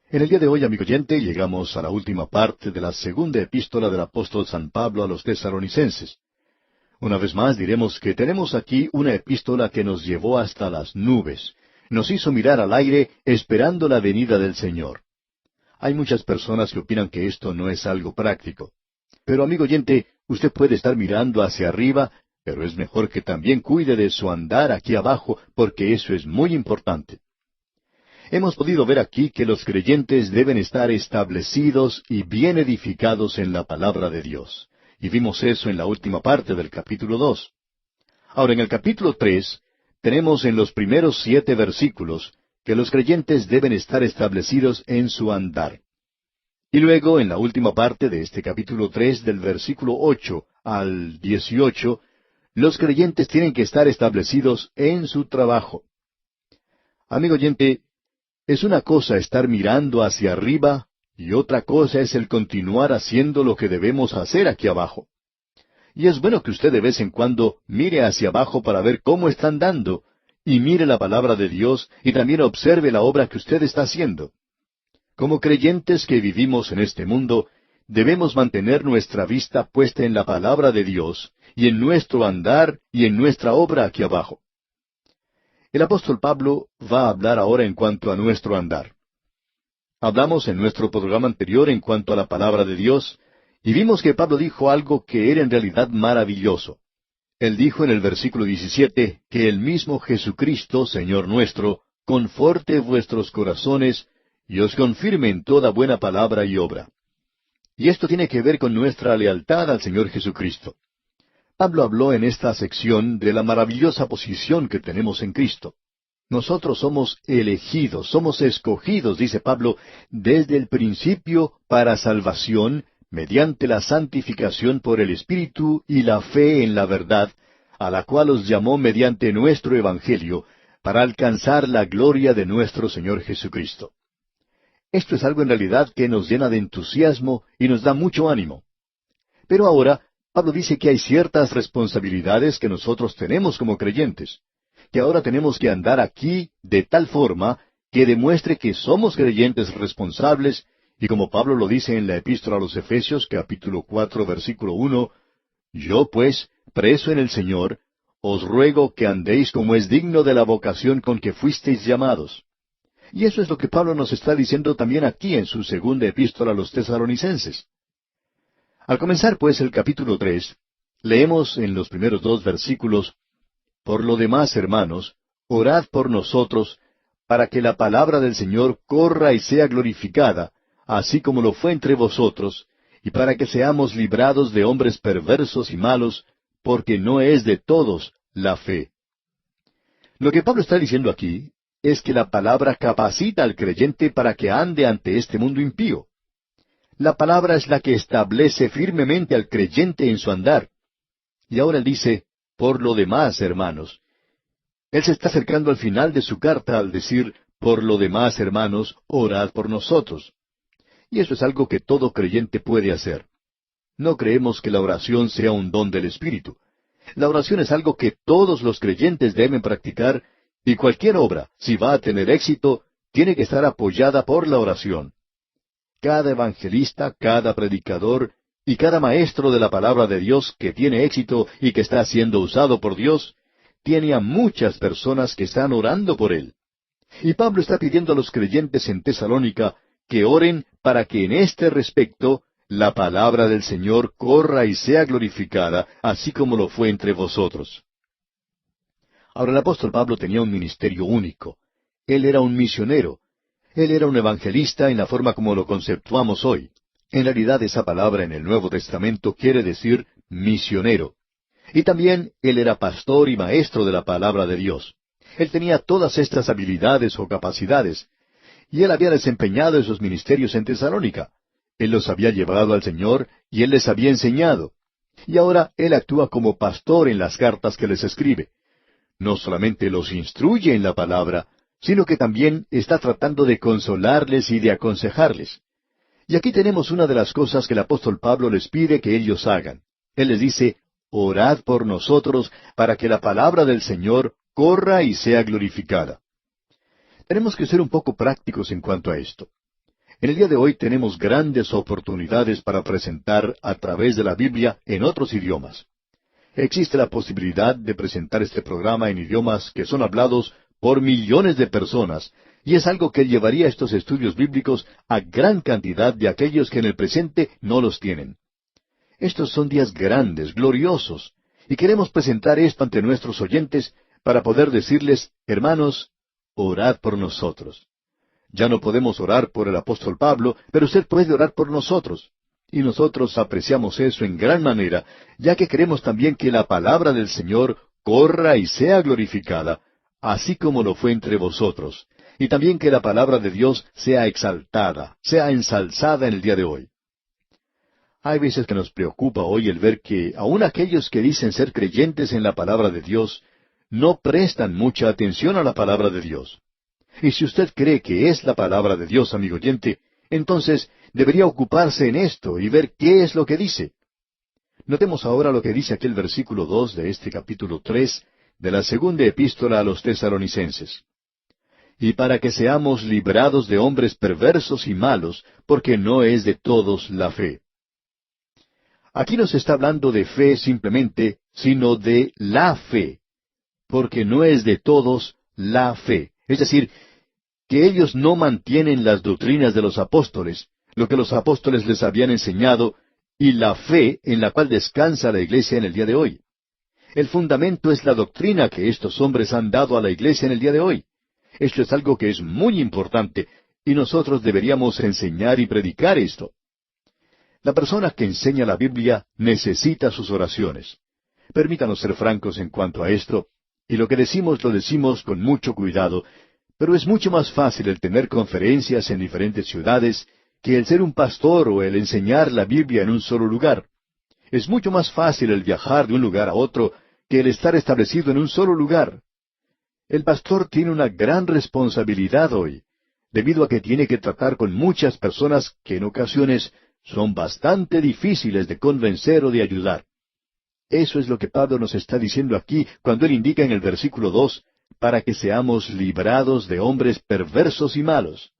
En el día de hoy, amigo oyente, llegamos a la última parte de la segunda epístola del apóstol San Pablo a los Tesalonicenses. Una vez más diremos que tenemos aquí una epístola que nos llevó hasta las nubes, nos hizo mirar al aire esperando la venida del Señor. Hay muchas personas que opinan que esto no es algo práctico. Pero, amigo oyente, usted puede estar mirando hacia arriba, pero es mejor que también cuide de su andar aquí abajo, porque eso es muy importante. Hemos podido ver aquí que los creyentes deben estar establecidos y bien edificados en la palabra de Dios. Y vimos eso en la última parte del capítulo 2. Ahora, en el capítulo 3, tenemos en los primeros 7 versículos que los creyentes deben estar establecidos en su andar. Y luego, en la última parte de este capítulo 3, del versículo 8 al 18, los creyentes tienen que estar establecidos en su trabajo. Amigo oyente, es una cosa estar mirando hacia arriba y otra cosa es el continuar haciendo lo que debemos hacer aquí abajo. Y es bueno que usted de vez en cuando mire hacia abajo para ver cómo está andando, y mire la palabra de Dios y también observe la obra que usted está haciendo. Como creyentes que vivimos en este mundo, debemos mantener nuestra vista puesta en la palabra de Dios y en nuestro andar y en nuestra obra aquí abajo. El apóstol Pablo va a hablar ahora en cuanto a nuestro andar. Hablamos en nuestro programa anterior en cuanto a la palabra de Dios, y vimos que Pablo dijo algo que era en realidad maravilloso. Él dijo en el versículo 17 que el mismo Jesucristo, Señor nuestro, conforte vuestros corazones y os confirme en toda buena palabra y obra. Y esto tiene que ver con nuestra lealtad al Señor Jesucristo. Pablo habló en esta sección de la maravillosa posición que tenemos en Cristo. Nosotros somos elegidos, somos escogidos, dice Pablo, desde el principio para salvación, mediante la santificación por el Espíritu y la fe en la verdad, a la cual os llamó mediante nuestro Evangelio, para alcanzar la gloria de nuestro Señor Jesucristo. Esto es algo en realidad que nos llena de entusiasmo y nos da mucho ánimo. Pero ahora, Pablo dice que hay ciertas responsabilidades que nosotros tenemos como creyentes, que ahora tenemos que andar aquí de tal forma que demuestre que somos creyentes responsables, y como Pablo lo dice en la epístola a los Efesios, capítulo 4, versículo 1, yo pues, preso en el Señor, os ruego que andéis como es digno de la vocación con que fuisteis llamados. Y eso es lo que Pablo nos está diciendo también aquí en su segunda epístola a los Tesalonicenses. Al comenzar, pues, el capítulo 3, leemos en los primeros 2 versículos, por lo demás, hermanos, orad por nosotros, para que la palabra del Señor corra y sea glorificada, así como lo fue entre vosotros, y para que seamos librados de hombres perversos y malos, porque no es de todos la fe. Lo que Pablo está diciendo aquí es que la palabra capacita al creyente para que ande ante este mundo impío. La palabra es la que establece firmemente al creyente en su andar. Y ahora él dice, por lo demás, hermanos. Él se está acercando al final de su carta al decir, por lo demás, hermanos, orad por nosotros. Y eso es algo que todo creyente puede hacer. No creemos que la oración sea un don del Espíritu. La oración es algo que todos los creyentes deben practicar, y cualquier obra, si va a tener éxito, tiene que estar apoyada por la oración. Cada evangelista, cada predicador y cada maestro de la palabra de Dios que tiene éxito y que está siendo usado por Dios, tiene a muchas personas que están orando por él. Y Pablo está pidiendo a los creyentes en Tesalónica que oren para que en este respecto la palabra del Señor corra y sea glorificada, así como lo fue entre vosotros. Ahora el apóstol Pablo tenía un ministerio único. Él era un misionero. Él era un evangelista en la forma como lo conceptuamos hoy. En realidad esa palabra en el Nuevo Testamento quiere decir misionero. Y también él era pastor y maestro de la palabra de Dios. Él tenía todas estas habilidades o capacidades, y él había desempeñado esos ministerios en Tesalónica. Él los había llevado al Señor y él les había enseñado. Y ahora él actúa como pastor en las cartas que les escribe. No solamente los instruye en la palabra, sino que también está tratando de consolarles y de aconsejarles. Y aquí tenemos una de las cosas que el apóstol Pablo les pide que ellos hagan. Él les dice, orad por nosotros para que la palabra del Señor corra y sea glorificada. Tenemos que ser un poco prácticos en cuanto a esto. En el día de hoy tenemos grandes oportunidades para presentar a través de la Biblia en otros idiomas. Existe la posibilidad de presentar este programa en idiomas que son hablados por millones de personas, y es algo que llevaría estos estudios bíblicos a gran cantidad de aquellos que en el presente no los tienen. Estos son días grandes, gloriosos, y queremos presentar esto ante nuestros oyentes para poder decirles, hermanos, orad por nosotros. Ya no podemos orar por el apóstol Pablo, pero usted puede orar por nosotros. Y nosotros apreciamos eso en gran manera, ya que queremos también que la palabra del Señor corra y sea glorificada, así como lo fue entre vosotros, y también que la palabra de Dios sea exaltada, sea ensalzada en el día de hoy. Hay veces que nos preocupa hoy el ver que aun aquellos que dicen ser creyentes en la palabra de Dios, no prestan mucha atención a la palabra de Dios. Y si usted cree que es la palabra de Dios, amigo oyente, entonces debería ocuparse en esto y ver qué es lo que dice. Notemos ahora lo que dice aquel versículo 2 de este capítulo 3 de la segunda epístola a los Tesalonicenses. Y para que seamos librados de hombres perversos y malos, porque no es de todos la fe. Aquí no se está hablando de fe simplemente, sino de la fe, porque no es de todos la fe. Es decir, que ellos no mantienen las doctrinas de los apóstoles, lo que los apóstoles les habían enseñado, y la fe en la cual descansa la iglesia en el día de hoy. El fundamento es la doctrina que estos hombres han dado a la iglesia en el día de hoy. Esto es algo que es muy importante, y nosotros deberíamos enseñar y predicar esto. La persona que enseña la Biblia necesita sus oraciones. Permítanos ser francos en cuanto a esto, y lo que decimos lo decimos con mucho cuidado, pero es mucho más fácil el tener conferencias en diferentes ciudades que el ser un pastor o el enseñar la Biblia en un solo lugar. Es mucho más fácil el viajar de un lugar a otro que el estar establecido en un solo lugar. El pastor tiene una gran responsabilidad hoy, debido a que tiene que tratar con muchas personas que en ocasiones son bastante difíciles de convencer o de ayudar. Eso es lo que Pablo nos está diciendo aquí cuando él indica en el versículo 2, para que seamos librados de hombres perversos y malos.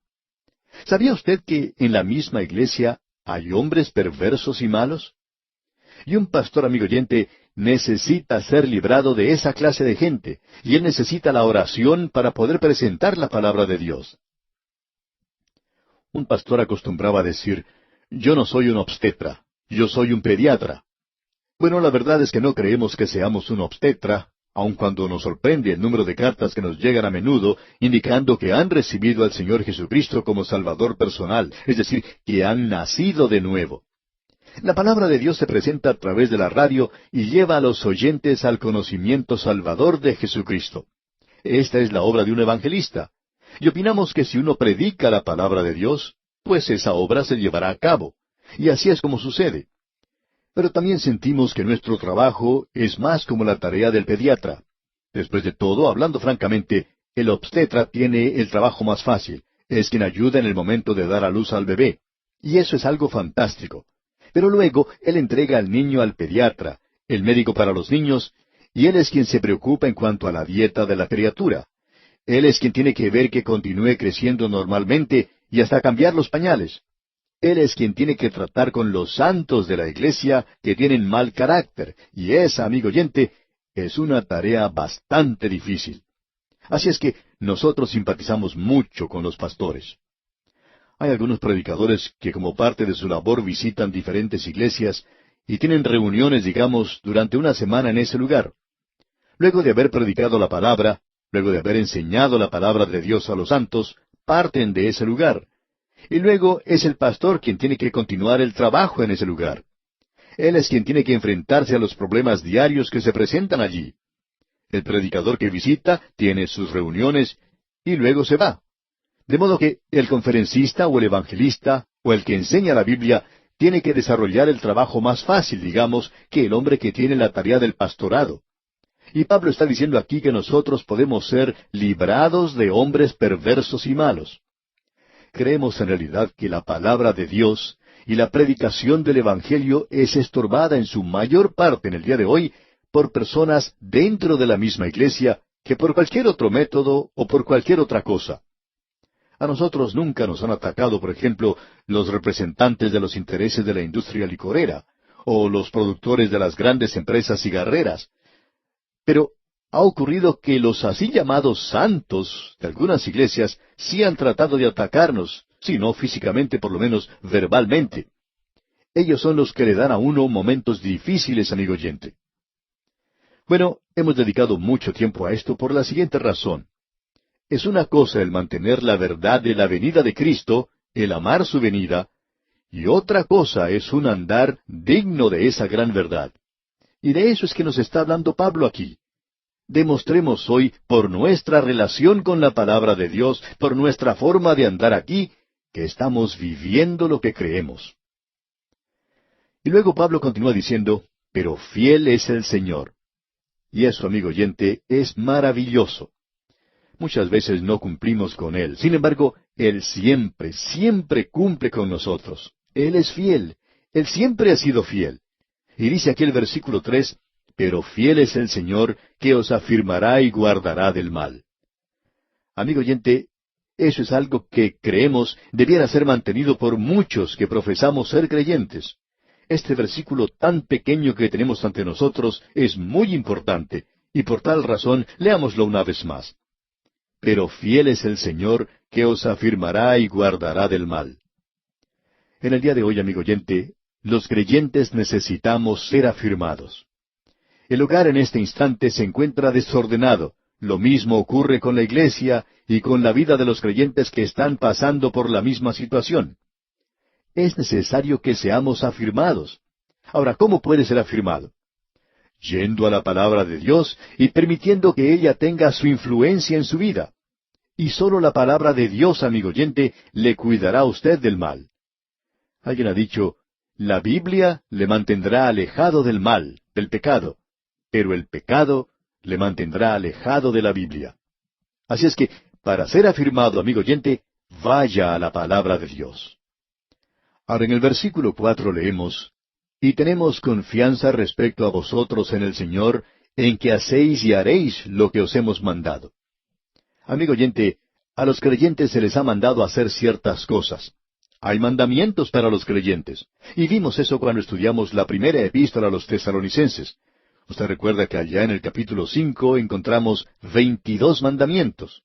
¿Sabía usted que en la misma iglesia hay hombres perversos y malos? Y un pastor, amigo oyente, necesita ser librado de esa clase de gente, y él necesita la oración para poder presentar la palabra de Dios. Un pastor acostumbraba a decir, yo no soy un obstetra, yo soy un pediatra. Bueno, la verdad es que no creemos que seamos un obstetra, aun cuando nos sorprende el número de cartas que nos llegan a menudo indicando que han recibido al Señor Jesucristo como Salvador personal, es decir, que han nacido de nuevo. La palabra de Dios se presenta a través de la radio y lleva a los oyentes al conocimiento salvador de Jesucristo. Esta es la obra de un evangelista. Y opinamos que si uno predica la palabra de Dios, pues esa obra se llevará a cabo. Y así es como sucede. Pero también sentimos que nuestro trabajo es más como la tarea del pediatra. Después de todo, hablando francamente, el obstetra tiene el trabajo más fácil. Es quien ayuda en el momento de dar a luz al bebé. Y eso es algo fantástico. Pero luego él entrega al niño al pediatra, el médico para los niños, y él es quien se preocupa en cuanto a la dieta de la criatura. Él es quien tiene que ver que continúe creciendo normalmente y hasta cambiar los pañales. Él es quien tiene que tratar con los santos de la iglesia que tienen mal carácter, y esa, amigo oyente, es una tarea bastante difícil. Así es que nosotros simpatizamos mucho con los pastores. Hay algunos predicadores que como parte de su labor visitan diferentes iglesias y tienen reuniones, digamos, durante una semana en ese lugar. Luego de haber predicado la palabra, luego de haber enseñado la palabra de Dios a los santos, parten de ese lugar. Y luego es el pastor quien tiene que continuar el trabajo en ese lugar. Él es quien tiene que enfrentarse a los problemas diarios que se presentan allí. El predicador que visita tiene sus reuniones y luego se va. De modo que el conferencista o el evangelista o el que enseña la Biblia tiene que desarrollar el trabajo más fácil, digamos, que el hombre que tiene la tarea del pastorado. Y Pablo está diciendo aquí que nosotros podemos ser librados de hombres perversos y malos. Creemos en realidad que la palabra de Dios y la predicación del Evangelio es estorbada en su mayor parte en el día de hoy por personas dentro de la misma iglesia que por cualquier otro método o por cualquier otra cosa. A nosotros nunca nos han atacado, por ejemplo, los representantes de los intereses de la industria licorera, o los productores de las grandes empresas cigarreras. Pero ha ocurrido que los así llamados santos de algunas iglesias sí han tratado de atacarnos, si no físicamente, por lo menos verbalmente. Ellos son los que le dan a uno momentos difíciles, amigo oyente. Bueno, hemos dedicado mucho tiempo a esto por la siguiente razón. Es una cosa el mantener la verdad de la venida de Cristo, el amar su venida, y otra cosa es un andar digno de esa gran verdad. Y de eso es que nos está hablando Pablo aquí. Demostremos hoy, por nuestra relación con la palabra de Dios, por nuestra forma de andar aquí, que estamos viviendo lo que creemos. Y luego Pablo continúa diciendo, pero fiel es el Señor. Y eso, amigo oyente, es maravilloso. Muchas veces no cumplimos con Él. Sin embargo, Él siempre, siempre cumple con nosotros. Él es fiel. Él siempre ha sido fiel. Y dice aquí el versículo 3, pero fiel es el Señor, que os afirmará y guardará del mal. Amigo oyente, eso es algo que creemos debiera ser mantenido por muchos que profesamos ser creyentes. Este versículo tan pequeño que tenemos ante nosotros es muy importante, y por tal razón leámoslo una vez más. Pero fiel es el Señor, que os afirmará y guardará del mal. En el día de hoy, amigo oyente, los creyentes necesitamos ser afirmados. El hogar en este instante se encuentra desordenado. Lo mismo ocurre con la iglesia y con la vida de los creyentes que están pasando por la misma situación. Es necesario que seamos afirmados. Ahora, ¿cómo puede ser afirmado? Yendo a la palabra de Dios y permitiendo que ella tenga su influencia en su vida. Y sólo la palabra de Dios, amigo oyente, le cuidará a usted del mal. Alguien ha dicho, la Biblia le mantendrá alejado del mal, del pecado, pero el pecado le mantendrá alejado de la Biblia. Así es que, para ser afirmado, amigo oyente, vaya a la palabra de Dios. Ahora en el versículo 4 leemos, y tenemos confianza respecto a vosotros en el Señor, en que hacéis y haréis lo que os hemos mandado. Amigo oyente, a los creyentes se les ha mandado hacer ciertas cosas. Hay mandamientos para los creyentes. Y vimos eso cuando estudiamos la primera epístola a los tesalonicenses. Usted recuerda que allá en el capítulo 5 encontramos 22 mandamientos.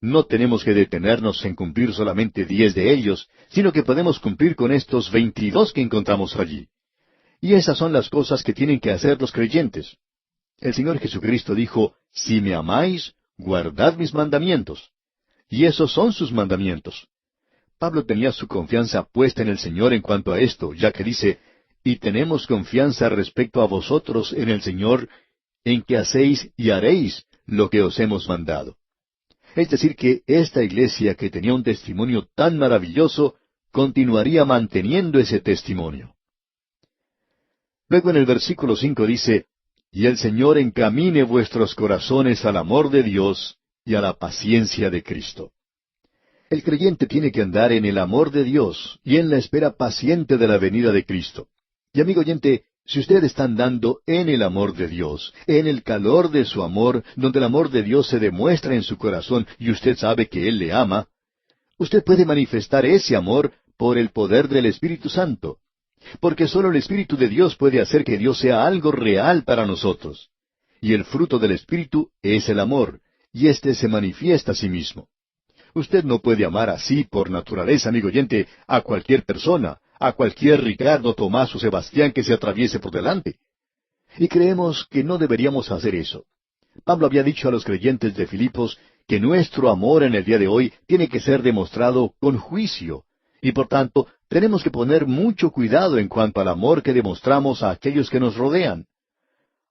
No tenemos que detenernos en cumplir solamente 10 de ellos, sino que podemos cumplir con estos 22 que encontramos allí. Y esas son las cosas que tienen que hacer los creyentes. El Señor Jesucristo dijo, si me amáis, guardad mis mandamientos. Y esos son sus mandamientos. Pablo tenía su confianza puesta en el Señor en cuanto a esto, ya que dice, y tenemos confianza respecto a vosotros en el Señor, en que hacéis y haréis lo que os hemos mandado. Es decir, que esta iglesia que tenía un testimonio tan maravilloso, continuaría manteniendo ese testimonio. Luego en el versículo 5 dice, y el Señor encamine vuestros corazones al amor de Dios y a la paciencia de Cristo. El creyente tiene que andar en el amor de Dios y en la espera paciente de la venida de Cristo. Y amigo oyente, si usted está andando en el amor de Dios, en el calor de su amor, donde el amor de Dios se demuestra en su corazón y usted sabe que Él le ama, usted puede manifestar ese amor por el poder del Espíritu Santo. Porque solo el Espíritu de Dios puede hacer que Dios sea algo real para nosotros. Y el fruto del Espíritu es el amor, y éste se manifiesta a sí mismo. Usted no puede amar así por naturaleza, amigo oyente, a cualquier persona, a cualquier Ricardo, Tomás o Sebastián que se atraviese por delante. Y creemos que no deberíamos hacer eso. Pablo había dicho a los creyentes de Filipos que nuestro amor en el día de hoy tiene que ser demostrado con juicio, y por tanto tenemos que poner mucho cuidado en cuanto al amor que demostramos a aquellos que nos rodean.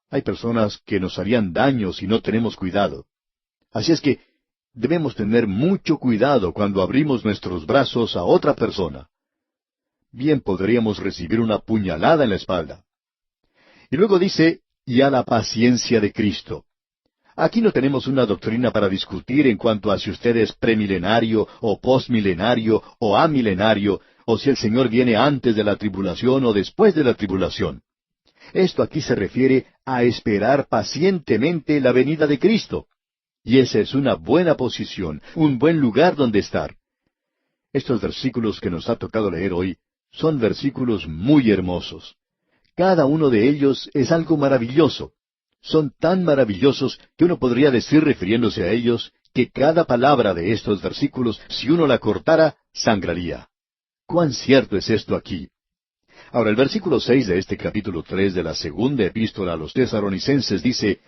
Hay personas que nos harían daño si no tenemos cuidado. Así es que debemos tener mucho cuidado cuando abrimos nuestros brazos a otra persona. Bien podríamos recibir una puñalada en la espalda. Y luego dice, y a la paciencia de Cristo. Aquí no tenemos una doctrina para discutir en cuanto a si usted es premilenario, o postmilenario, o amilenario, o si el Señor viene antes de la tribulación o después de la tribulación. Esto aquí se refiere a esperar pacientemente la venida de Cristo. y esa es una buena posición, un buen lugar donde estar. Estos versículos que nos ha tocado leer hoy son versículos muy hermosos. Cada uno de ellos es algo maravilloso. Son tan maravillosos que uno podría decir, refiriéndose a ellos, que cada palabra de estos versículos, si uno la cortara, sangraría. ¿Cuán cierto es esto aquí? Ahora, el versículo 6 de este capítulo 3 de la segunda epístola a los Tesalonicenses dice,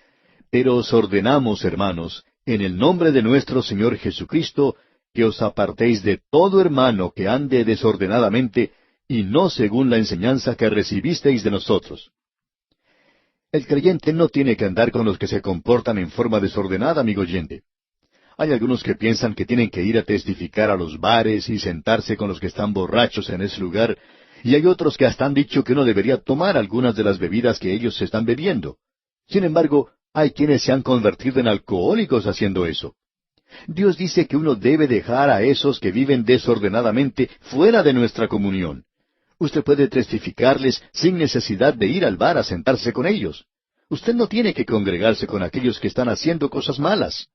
Pero os ordenamos, hermanos, en el nombre de nuestro Señor Jesucristo, que os apartéis de todo hermano que ande desordenadamente, y no según la enseñanza que recibisteis de nosotros. El creyente no tiene que andar con los que se comportan en forma desordenada, amigo oyente. Hay algunos que piensan que tienen que ir a testificar a los bares y sentarse con los que están borrachos en ese lugar, y hay otros que hasta han dicho que uno debería tomar algunas de las bebidas que ellos se están bebiendo. Sin embargo, hay quienes se han convertido en alcohólicos haciendo eso. Dios dice que uno debe dejar a esos que viven desordenadamente fuera de nuestra comunión. Usted puede testificarles sin necesidad de ir al bar a sentarse con ellos. Usted no tiene que congregarse con aquellos que están haciendo cosas malas.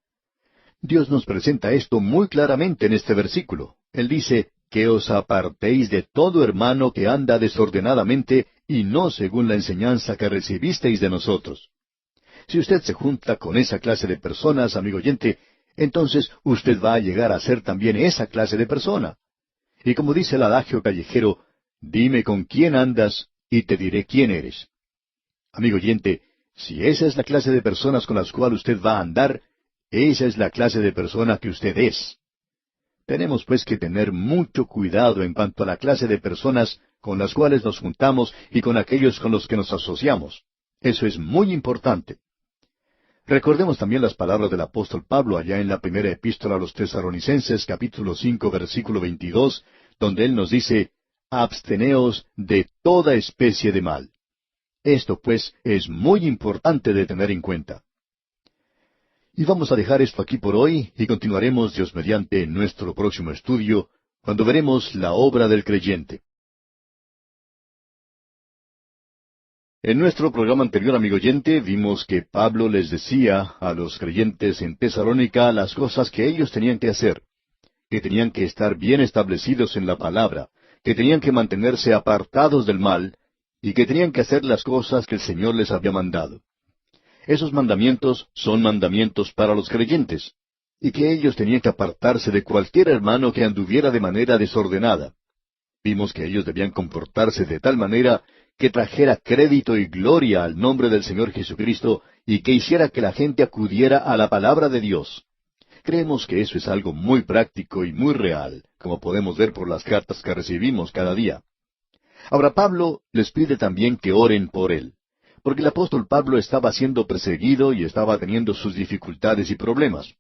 Dios nos presenta esto muy claramente en este versículo. Él dice, que os apartéis de todo hermano que anda desordenadamente y no según la enseñanza que recibisteis de nosotros. Si usted se junta con esa clase de personas, amigo oyente, entonces usted va a llegar a ser también esa clase de persona. Y como dice el adagio callejero, dime con quién andas y te diré quién eres. Amigo oyente, si esa es la clase de personas con las cuales usted va a andar, esa es la clase de persona que usted es. Tenemos pues que tener mucho cuidado en cuanto a la clase de personas con las cuales nos juntamos y con aquellos con los que nos asociamos. Eso es muy importante. Recordemos también las palabras del apóstol Pablo allá en la primera epístola a los Tesalonicenses, capítulo 5, versículo 22, donde él nos dice, absteneos de toda especie de mal. Esto, pues, es muy importante de tener en cuenta. Y vamos a dejar esto aquí por hoy y continuaremos, Dios mediante, en nuestro próximo estudio, cuando veremos la obra del creyente. En nuestro programa anterior, amigo oyente, vimos que Pablo les decía a los creyentes en Tesalónica las cosas que ellos tenían que hacer, que tenían que estar bien establecidos en la palabra, que tenían que mantenerse apartados del mal, y que tenían que hacer las cosas que el Señor les había mandado. Esos mandamientos son mandamientos para los creyentes, y que ellos tenían que apartarse de cualquier hermano que anduviera de manera desordenada. Vimos que ellos debían comportarse de tal manera que trajera crédito y gloria al nombre del Señor Jesucristo y que hiciera que la gente acudiera a la palabra de Dios. Creemos que eso es algo muy práctico y muy real, como podemos ver por las cartas que recibimos cada día. Ahora Pablo les pide también que oren por él, porque el apóstol Pablo estaba siendo perseguido y estaba teniendo sus dificultades y problemas.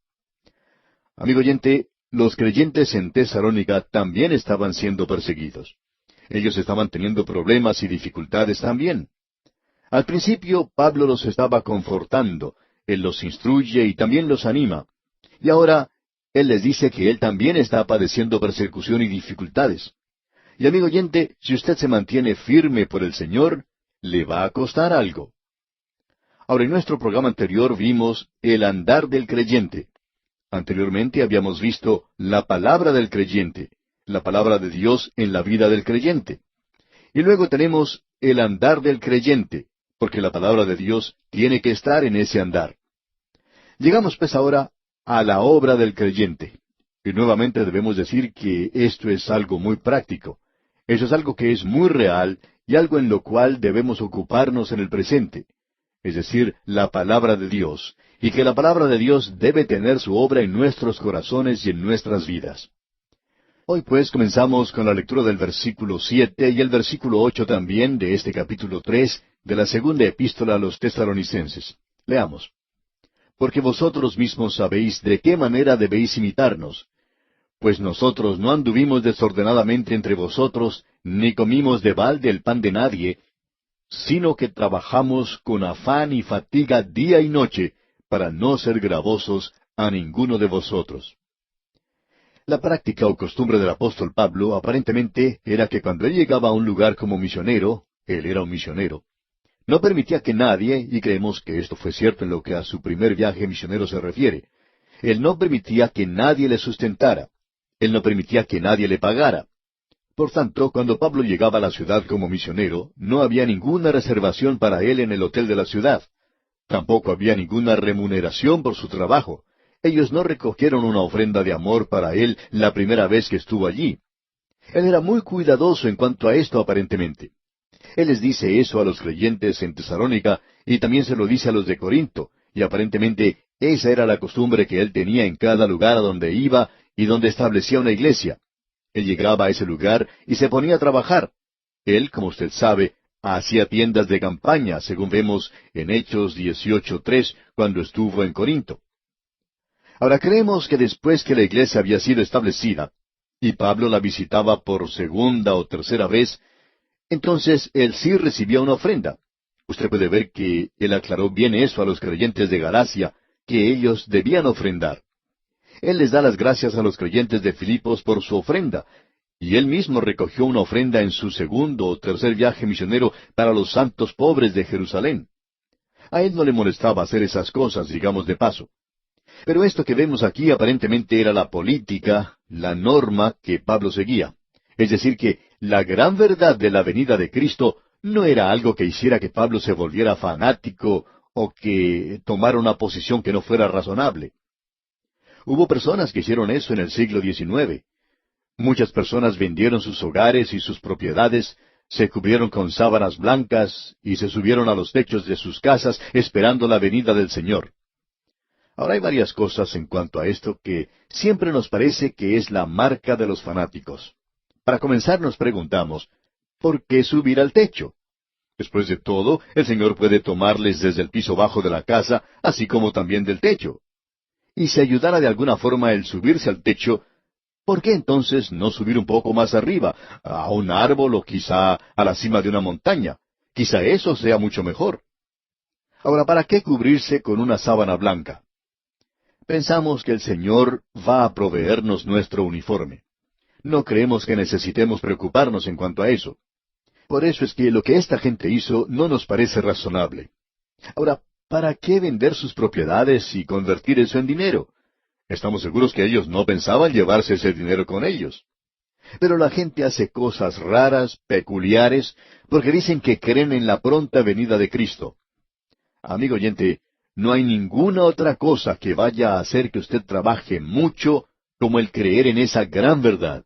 Amigo oyente, los creyentes en Tesalónica también estaban siendo perseguidos. Ellos estaban teniendo problemas y dificultades también. Al principio Pablo los estaba confortando, él los instruye y también los anima. Y ahora él les dice que él también está padeciendo persecución y dificultades. Y amigo oyente, si usted se mantiene firme por el Señor, le va a costar algo. Ahora en nuestro programa anterior vimos el andar del creyente. Anteriormente habíamos visto la palabra del creyente, la palabra de Dios en la vida del creyente. Y luego tenemos el andar del creyente, porque la palabra de Dios tiene que estar en ese andar. Llegamos pues ahora a la obra del creyente. Y nuevamente debemos decir que esto es algo muy práctico. Eso es algo que es muy real y algo en lo cual debemos ocuparnos en el presente. Es decir, la palabra de Dios, y que la palabra de Dios debe tener su obra en nuestros corazones y en nuestras vidas. Hoy pues comenzamos con la lectura del versículo 7 y el versículo 8 también de este capítulo 3 de la segunda epístola a los Tesalonicenses. Leamos. Porque vosotros mismos sabéis de qué manera debéis imitarnos. Pues nosotros no anduvimos desordenadamente entre vosotros, ni comimos de balde el pan de nadie, sino que trabajamos con afán y fatiga día y noche, para no ser gravosos a ninguno de vosotros. La práctica o costumbre del apóstol Pablo aparentemente era que cuando él llegaba a un lugar como misionero, él era un misionero, no permitía que nadie, y creemos que esto fue cierto en lo que a su primer viaje misionero se refiere, Él no permitía que nadie le sustentara. Él no permitía que nadie le pagara. Por tanto, cuando Pablo llegaba a la ciudad como misionero, no había ninguna reservación para él en el hotel de la ciudad. Tampoco había ninguna remuneración por su trabajo. Ellos no recogieron una ofrenda de amor para él la primera vez que estuvo allí. Él era muy cuidadoso en cuanto a esto aparentemente. Él les dice eso a los creyentes en Tesalónica y también se lo dice a los de Corinto, y aparentemente esa era la costumbre que él tenía en cada lugar a donde iba y donde establecía una iglesia. Él llegaba a ese lugar y se ponía a trabajar. Él, como usted sabe, hacía tiendas de campaña, según vemos en Hechos 18:3, cuando estuvo en Corinto. Ahora creemos que después que la iglesia había sido establecida, y Pablo la visitaba por segunda o tercera vez, entonces él sí recibía una ofrenda. Usted puede ver que él aclaró bien eso a los creyentes de Galacia, que ellos debían ofrendar. Él les da las gracias a los creyentes de Filipos por su ofrenda, y él mismo recogió una ofrenda en su segundo o tercer viaje misionero para los santos pobres de Jerusalén. A él no le molestaba hacer esas cosas, digamos de paso. Pero esto que vemos aquí aparentemente era la política, la norma que Pablo seguía. Es decir, que la gran verdad de la venida de Cristo no era algo que hiciera que Pablo se volviera fanático o que tomara una posición que no fuera razonable. Hubo personas que hicieron eso en el siglo XIX. Muchas personas vendieron sus hogares y sus propiedades, se cubrieron con sábanas blancas y se subieron a los techos de sus casas esperando la venida del Señor. Ahora hay varias cosas en cuanto a esto que siempre nos parece que es la marca de los fanáticos. Para comenzar nos preguntamos, ¿por qué subir al techo? Después de todo, el Señor puede tomarles desde el piso bajo de la casa, así como también del techo. Y si ayudara de alguna forma el subirse al techo, ¿por qué entonces no subir un poco más arriba, a un árbol o quizá a la cima de una montaña? Quizá eso sea mucho mejor. Ahora, ¿para qué cubrirse con una sábana blanca? Pensamos que el Señor va a proveernos nuestro uniforme. No creemos que necesitemos preocuparnos en cuanto a eso. Por eso es que lo que esta gente hizo no nos parece razonable. Ahora, ¿para qué vender sus propiedades y convertir eso en dinero? Estamos seguros que ellos no pensaban llevarse ese dinero con ellos. Pero la gente hace cosas raras, peculiares, porque dicen que creen en la pronta venida de Cristo. Amigo oyente, no hay ninguna otra cosa que vaya a hacer que usted trabaje mucho como el creer en esa gran verdad.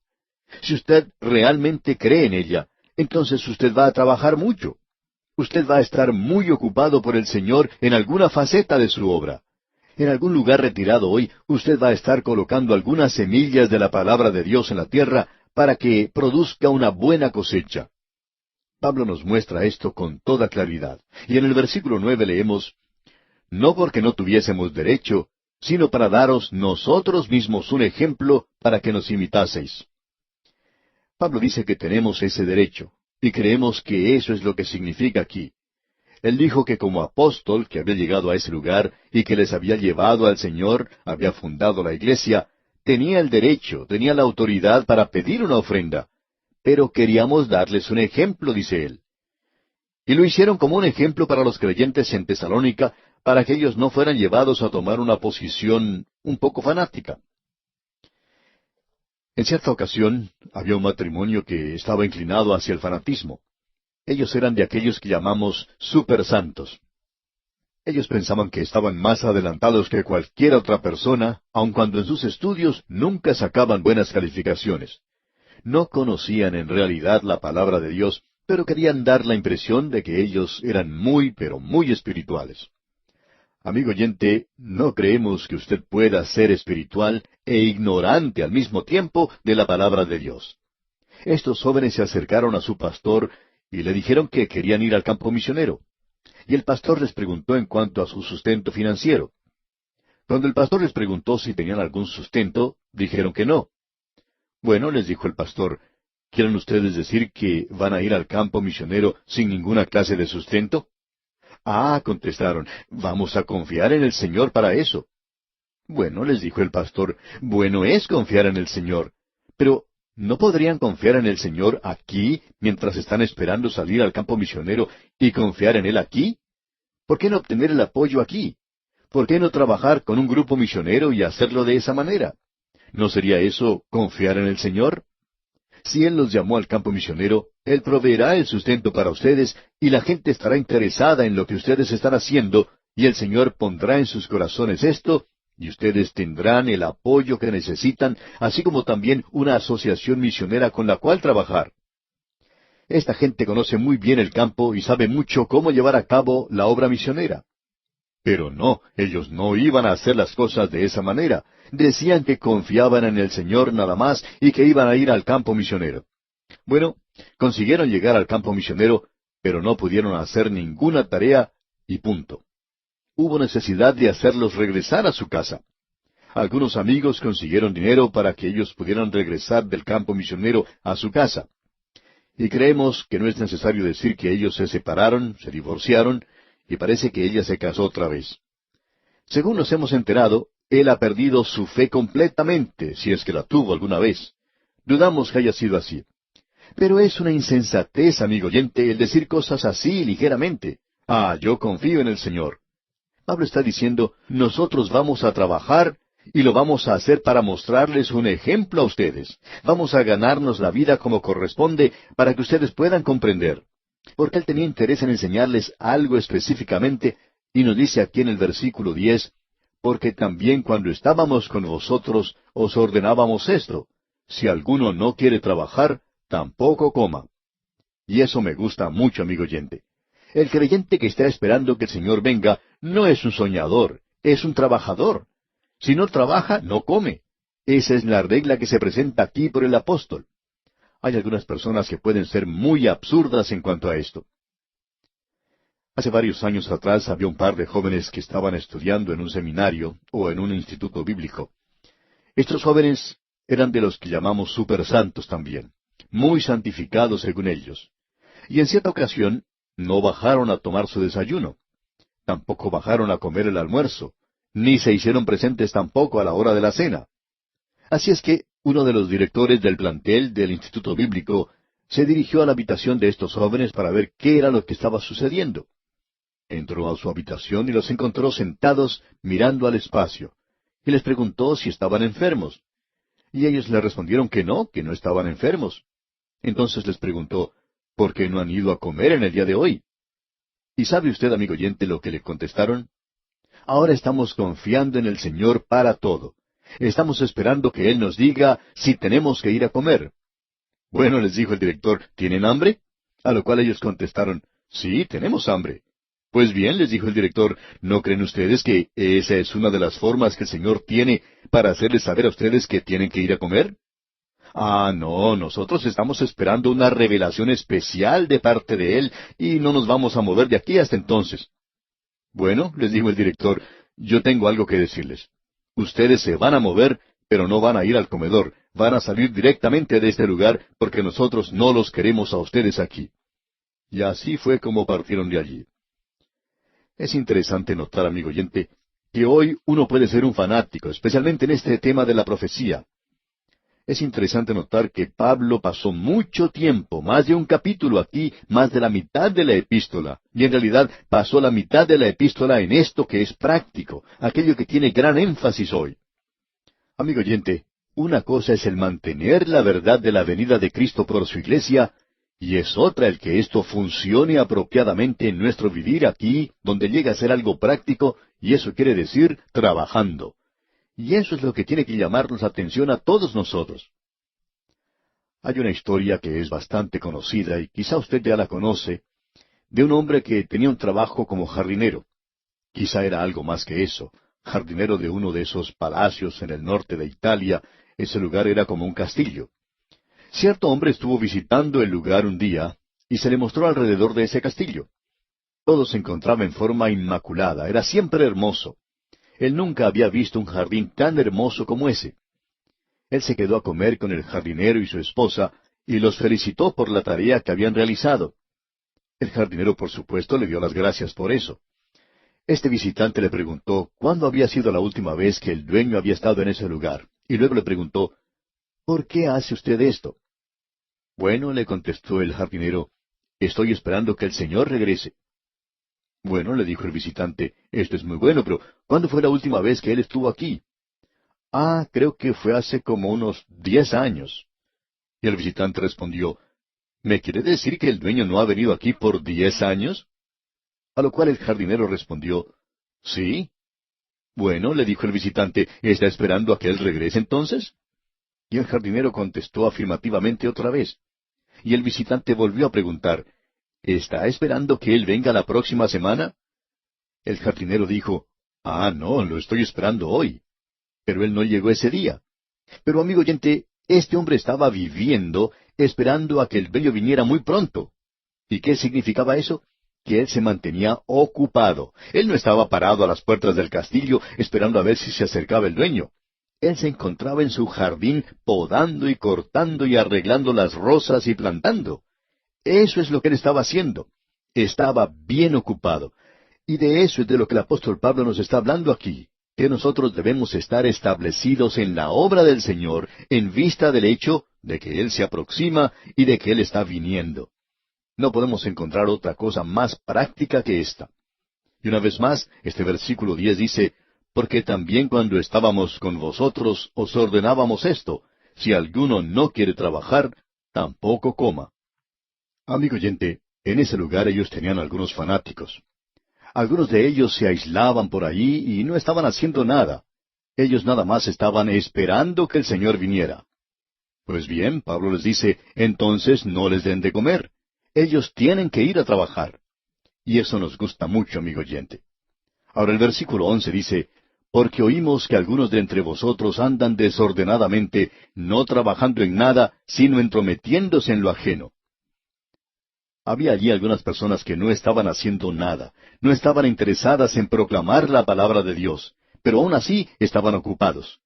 Si usted realmente cree en ella, entonces usted va a trabajar mucho. Usted va a estar muy ocupado por el Señor en alguna faceta de su obra. En algún lugar retirado hoy, usted va a estar colocando algunas semillas de la palabra de Dios en la tierra para que produzca una buena cosecha. Pablo nos muestra esto con toda claridad. Y en el versículo 9 leemos, no porque no tuviésemos derecho, sino para daros nosotros mismos un ejemplo para que nos imitaseis. Pablo dice que tenemos ese derecho, y creemos que eso es lo que significa aquí. Él dijo que como apóstol que había llegado a ese lugar y que les había llevado al Señor, había fundado la iglesia, tenía el derecho, tenía la autoridad para pedir una ofrenda. Pero queríamos darles un ejemplo, dice él. Y lo hicieron como un ejemplo para los creyentes en Tesalónica, para que ellos no fueran llevados a tomar una posición un poco fanática. En cierta ocasión había un matrimonio que estaba inclinado hacia el fanatismo. Ellos eran de aquellos que llamamos supersantos. Ellos pensaban que estaban más adelantados que cualquier otra persona, aun cuando en sus estudios nunca sacaban buenas calificaciones. No conocían en realidad la palabra de Dios, pero querían dar la impresión de que ellos eran muy, pero muy espirituales. Amigo oyente, no creemos que usted pueda ser espiritual e ignorante al mismo tiempo de la palabra de Dios. Estos jóvenes se acercaron a su pastor y le dijeron que querían ir al campo misionero. Y el pastor les preguntó en cuanto a su sustento financiero. Cuando el pastor les preguntó si tenían algún sustento, dijeron que no. Bueno, les dijo el pastor, ¿quieren ustedes decir que van a ir al campo misionero sin ninguna clase de sustento? Ah, contestaron, vamos a confiar en el Señor para eso. Bueno, les dijo el pastor, bueno es confiar en el Señor, pero ¿no podrían confiar en el Señor aquí mientras están esperando salir al campo misionero y confiar en Él aquí? ¿Por qué no obtener el apoyo aquí? ¿Por qué no trabajar con un grupo misionero y hacerlo de esa manera? ¿No sería eso confiar en el Señor? Si Él los llamó al campo misionero, Él proveerá el sustento para ustedes y la gente estará interesada en lo que ustedes están haciendo y el Señor pondrá en sus corazones esto y ustedes tendrán el apoyo que necesitan, así como también una asociación misionera con la cual trabajar. Esta gente conoce muy bien el campo y sabe mucho cómo llevar a cabo la obra misionera. Pero no, ellos no iban a hacer las cosas de esa manera. Decían que confiaban en el Señor nada más y que iban a ir al campo misionero. Bueno, consiguieron llegar al campo misionero, pero no pudieron hacer ninguna tarea y punto. Hubo necesidad de hacerlos regresar a su casa. Algunos amigos consiguieron dinero para que ellos pudieran regresar del campo misionero a su casa. Y creemos que no es necesario decir que ellos se separaron, se divorciaron, y parece que ella se casó otra vez. Según nos hemos enterado, él ha perdido su fe completamente, si es que la tuvo alguna vez. Dudamos que haya sido así. Pero es una insensatez, amigo oyente, el decir cosas así ligeramente. Ah, yo confío en el Señor. Pablo está diciendo, nosotros vamos a trabajar y lo vamos a hacer para mostrarles un ejemplo a ustedes. Vamos a ganarnos la vida como corresponde para que ustedes puedan comprender. Porque él tenía interés en enseñarles algo específicamente, y nos dice aquí en el versículo 10, porque también cuando estábamos con vosotros os ordenábamos esto, si alguno no quiere trabajar, tampoco coma. Y eso me gusta mucho, amigo oyente. El creyente que está esperando que el Señor venga no es un soñador, es un trabajador. Si no trabaja, no come. Esa es la regla que se presenta aquí por el apóstol. Hay algunas personas que pueden ser muy absurdas en cuanto a esto. Hace varios años atrás había un par de jóvenes que estaban estudiando en un seminario o en un instituto bíblico. Estos jóvenes eran de los que llamamos supersantos también, muy santificados según ellos. Y en cierta ocasión no bajaron a tomar su desayuno. Tampoco bajaron a comer el almuerzo, ni se hicieron presentes tampoco a la hora de la cena. Así es que uno de los directores del plantel del Instituto Bíblico se dirigió a la habitación de estos jóvenes para ver qué era lo que estaba sucediendo. Entró a su habitación y los encontró sentados mirando al espacio, y les preguntó si estaban enfermos. Y ellos le respondieron que no estaban enfermos. Entonces les preguntó, ¿por qué no han ido a comer en el día de hoy? ¿Y sabe usted, amigo oyente, lo que le contestaron? Ahora estamos confiando en el Señor para todo. Estamos esperando que Él nos diga si tenemos que ir a comer. Bueno, les dijo el director, ¿tienen hambre? A lo cual ellos contestaron, sí, tenemos hambre. Pues bien, les dijo el director, ¿no creen ustedes que esa es una de las formas que el Señor tiene para hacerles saber a ustedes que tienen que ir a comer? Ah, no, nosotros estamos esperando una revelación especial de parte de Él y no nos vamos a mover de aquí hasta entonces. Bueno, les dijo el director, yo tengo algo que decirles. Ustedes se van a mover, pero no van a ir al comedor, van a salir directamente de este lugar porque nosotros no los queremos a ustedes aquí. Y así fue como partieron de allí. Es interesante notar, amigo oyente, que hoy uno puede ser un fanático, especialmente en este tema de la profecía. Es interesante notar que Pablo pasó mucho tiempo, más de un capítulo aquí, más de la mitad de la epístola, y en realidad pasó la mitad de la epístola en esto que es práctico, aquello que tiene gran énfasis hoy. Amigo oyente, una cosa es el mantener la verdad de la venida de Cristo por su iglesia, y es otra el que esto funcione apropiadamente en nuestro vivir aquí, donde llega a ser algo práctico, y eso quiere decir trabajando. Y eso es lo que tiene que llamarnos la atención a todos nosotros. Hay una historia que es bastante conocida, y quizá usted ya la conoce, de un hombre que tenía un trabajo como jardinero. Quizá era algo más que eso, jardinero de uno de esos palacios en el norte de Italia. Ese lugar era como un castillo. Cierto hombre estuvo visitando el lugar un día, y se le mostró alrededor de ese castillo. Todo se encontraba en forma inmaculada, era siempre hermoso. Él nunca había visto un jardín tan hermoso como ese. Él se quedó a comer con el jardinero y su esposa, y los felicitó por la tarea que habían realizado. El jardinero, por supuesto, le dio las gracias por eso. Este visitante le preguntó cuándo había sido la última vez que el dueño había estado en ese lugar, y luego le preguntó, ¿por qué hace usted esto? Bueno, le contestó el jardinero, estoy esperando que el Señor regrese. Bueno, le dijo el visitante, esto es muy bueno, pero ¿cuándo fue la última vez que él estuvo aquí? Ah, creo que fue hace como unos 10 años. Y el visitante respondió, ¿me quiere decir que el dueño no ha venido aquí por 10 años? A lo cual el jardinero respondió, sí. Bueno, le dijo el visitante, ¿está esperando a que él regrese entonces? Y el jardinero contestó afirmativamente otra vez. Y el visitante volvió a preguntar, ¿está esperando que él venga la próxima semana? El jardinero dijo, ah, no, lo estoy esperando hoy. Pero él no llegó ese día. Pero amigo oyente, este hombre estaba viviendo, esperando a que el dueño viniera muy pronto. ¿Y qué significaba eso? Que él se mantenía ocupado. Él no estaba parado a las puertas del castillo esperando a ver si se acercaba el dueño. Él se encontraba en su jardín podando y cortando y arreglando las rosas y plantando. Eso es lo que él estaba haciendo. Estaba bien ocupado. Y de eso es de lo que el apóstol Pablo nos está hablando aquí, que nosotros debemos estar establecidos en la obra del Señor en vista del hecho de que Él se aproxima y de que Él está viniendo. No podemos encontrar otra cosa más práctica que esta. Y una vez más, este versículo 10 dice, porque también cuando estábamos con vosotros os ordenábamos esto, si alguno no quiere trabajar, tampoco coma. Amigo oyente, en ese lugar ellos tenían algunos fanáticos. Algunos de ellos se aislaban por allí y no estaban haciendo nada. Ellos nada más estaban esperando que el Señor viniera. Pues bien, Pablo les dice, entonces no les den de comer. Ellos tienen que ir a trabajar. Y eso nos gusta mucho, amigo oyente. Ahora el versículo 11 dice, porque oímos que algunos de entre vosotros andan desordenadamente, no trabajando en nada, sino entrometiéndose en lo ajeno. Había allí algunas personas que no estaban haciendo nada, no estaban interesadas en proclamar la palabra de Dios, pero aún así estaban ocupados.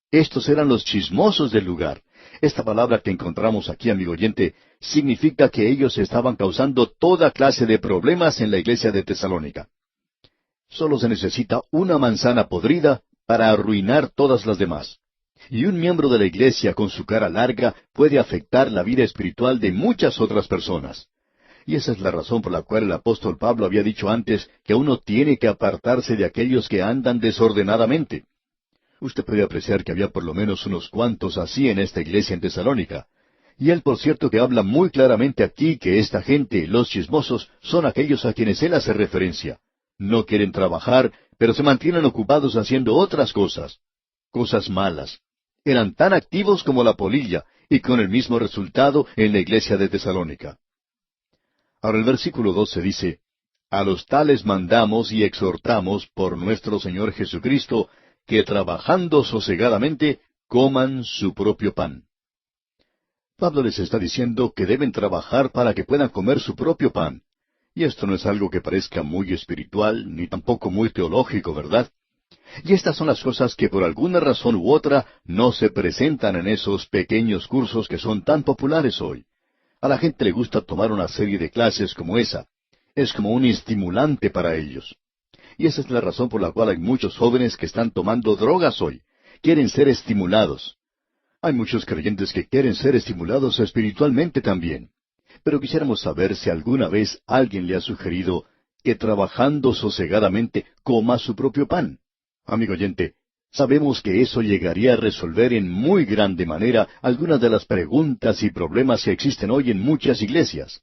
Estos eran los chismosos del lugar. Esta palabra que encontramos aquí, amigo oyente, significa que ellos estaban causando toda clase de problemas en la iglesia de Tesalónica. Solo se necesita una manzana podrida para arruinar todas las demás. Y un miembro de la iglesia con su cara larga puede afectar la vida espiritual de muchas otras personas. Y esa es la razón por la cual el apóstol Pablo había dicho antes que uno tiene que apartarse de aquellos que andan desordenadamente. Usted puede apreciar que había por lo menos unos cuantos así en esta iglesia en Tesalónica. Y él, por cierto, que habla muy claramente aquí que esta gente, los chismosos, son aquellos a quienes él hace referencia. No quieren trabajar, pero se mantienen ocupados haciendo otras cosas. Cosas malas. Eran tan activos como la polilla, y con el mismo resultado en la iglesia de Tesalónica. Ahora el versículo 12 dice, a los tales mandamos y exhortamos por nuestro Señor Jesucristo, que trabajando sosegadamente coman su propio pan. Pablo les está diciendo que deben trabajar para que puedan comer su propio pan. Y esto no es algo que parezca muy espiritual, ni tampoco muy teológico, ¿verdad? Y estas son las cosas que por alguna razón u otra no se presentan en esos pequeños cursos que son tan populares hoy. A la gente le gusta tomar una serie de clases como esa. Es como un estimulante para ellos. Y esa es la razón por la cual hay muchos jóvenes que están tomando drogas hoy. Quieren ser estimulados. Hay muchos creyentes que quieren ser estimulados espiritualmente también. Pero quisiéramos saber si alguna vez alguien le ha sugerido que trabajando sosegadamente coma su propio pan. Amigo oyente, sabemos que eso llegaría a resolver en muy grande manera algunas de las preguntas y problemas que existen hoy en muchas iglesias.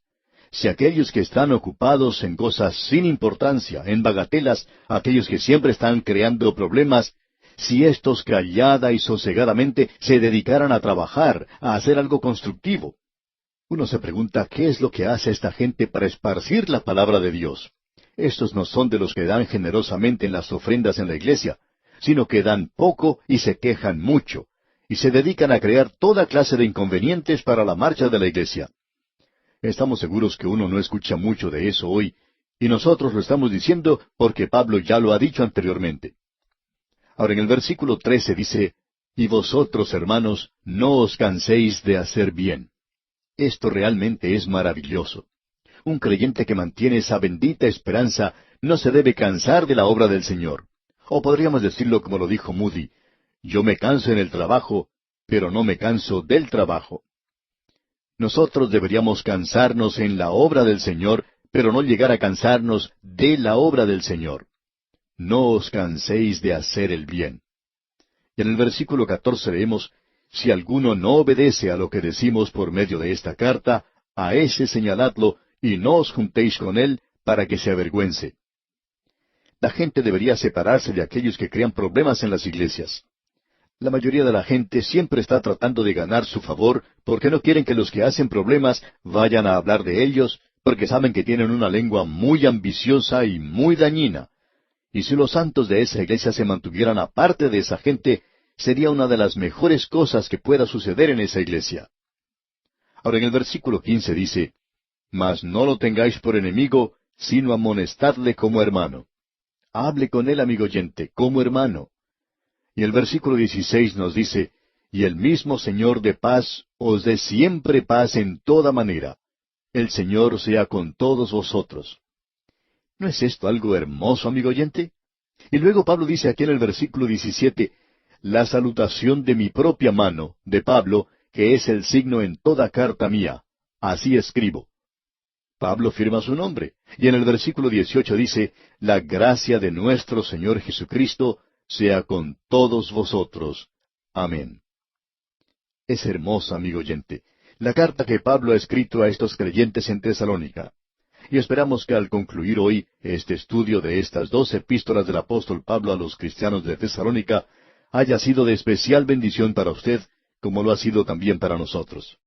Si aquellos que están ocupados en cosas sin importancia, en bagatelas, aquellos que siempre están creando problemas, si éstos callada y sosegadamente se dedicaran a trabajar, a hacer algo constructivo. Uno se pregunta qué es lo que hace esta gente para esparcir la palabra de Dios. Estos no son de los que dan generosamente en las ofrendas en la iglesia, sino que dan poco y se quejan mucho, y se dedican a crear toda clase de inconvenientes para la marcha de la iglesia. Estamos seguros que uno no escucha mucho de eso hoy, y nosotros lo estamos diciendo porque Pablo ya lo ha dicho anteriormente. Ahora en el versículo 13 dice, y vosotros, hermanos, no os canséis de hacer bien. Esto realmente es maravilloso. Un creyente que mantiene esa bendita esperanza no se debe cansar de la obra del Señor. O podríamos decirlo como lo dijo Moody, yo me canso en el trabajo, pero no me canso del trabajo. Nosotros deberíamos cansarnos en la obra del Señor, pero no llegar a cansarnos de la obra del Señor. No os canséis de hacer el bien. Y en el versículo 14 leemos, si alguno no obedece a lo que decimos por medio de esta carta, a ese señaladlo, y no os juntéis con él, para que se avergüence. La gente debería separarse de aquellos que crean problemas en las iglesias. La mayoría de la gente siempre está tratando de ganar su favor porque no quieren que los que hacen problemas vayan a hablar de ellos, porque saben que tienen una lengua muy ambiciosa y muy dañina. Y si los santos de esa iglesia se mantuvieran aparte de esa gente, sería una de las mejores cosas que pueda suceder en esa iglesia. Ahora en el versículo 15 dice, mas no lo tengáis por enemigo, sino amonestadle como hermano. Hable con él, amigo oyente, como hermano. Y el versículo 16 nos dice, y el mismo Señor de paz os dé siempre paz en toda manera. El Señor sea con todos vosotros. ¿No es esto algo hermoso, amigo oyente? Y luego Pablo dice aquí en el versículo 17, la salutación de mi propia mano, de Pablo, que es el signo en toda carta mía. Así escribo. Pablo firma su nombre. Y en el versículo 18 dice, la gracia de nuestro Señor Jesucristo sea con todos vosotros. Amén. Es hermosa, amigo oyente, la carta que Pablo ha escrito a estos creyentes en Tesalónica. Y esperamos que al concluir hoy este estudio de estas 2 epístolas del apóstol Pablo a los cristianos de Tesalónica haya sido de especial bendición para usted, como lo ha sido también para nosotros.